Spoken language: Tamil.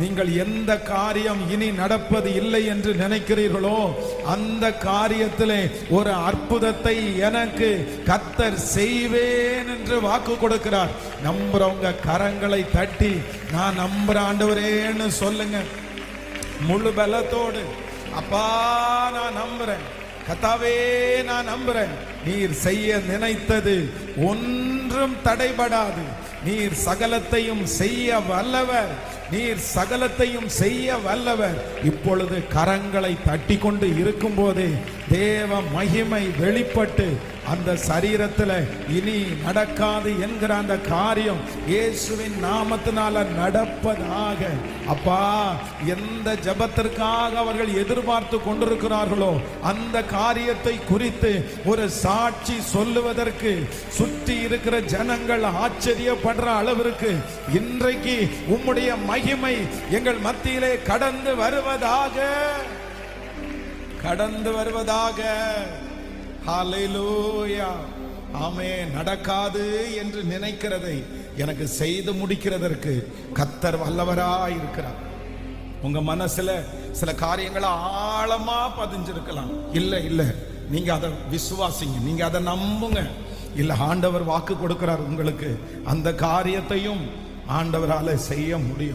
நீங்கள் எந்த காரியம் இனி நடப்பது இல்லை என்று நினைக்கிறீர்களோ அந்த காரியத்திலே ஒரு அற்புதத்தை எனக்கு கர்த்தர் செய்வேன் என்று வாக்கு கொடுக்கிறார். நம்புறவங்க கரங்களை தட்டி நான் நம்புற ஆண்டவரேன்னு சொல்லுங்க. முழு பலத்தோடு, அப்பா நான் நம்புறேன், கர்த்தாவே நான் நம்புறேன், நீர் செய்ய நினைத்தது ஒன்றும் தடைபடாது, நீர் சகலத்தையும் செய்ய வல்லவர், நீர் சகலத்தையும் செய்ய வல்லவர். இப்பொழுது கரங்களை தட்டி கொண்டு இருக்கும் போதே தேவ மகிமை வெளிப்பட்டு அந்த சரீரத்தில் இனி நடக்காது என்கிற அந்த காரியம் இயேசுவின் நாமத்தினால நடப்பதாக. அப்பா, எந்த ஜெபத்திற்காக அவர்கள் எதிர்பார்த்து கொண்டிருக்கிறார்களோ அந்த காரியத்தை குறித்து ஒரு சாட்சி சொல்லுவதற்கு சுற்றி இருக்கிற ஜனங்கள் ஆச்சரியப்படுற அளவிற்கு இன்றைக்கு உம்முடைய மகிமை எங்கள் மத்தியிலே கடந்து வருவதாக, கடந்து வருவதாக. ஹல்லேலூயா. ஆமென். நடக்காது என்று நினைக்கிறதை எனக்கு செய்து முடிக்கிறதற்கு கர்த்தர் வல்லவராய் இருக்கிறார். உங்க மனசுல சில காரியங்களை ஆழமா பதிஞ்சிருக்கலாம். இல்ல நீங்க அதை விசுவாசிங்க, நீங்க அதை நம்புங்க. இல்ல, ஆண்டவர் வாக்கு கொடுக்கிறார் உங்களுக்கு, அந்த காரியத்தையும் ஆண்டவரால செய்ய முடியும்.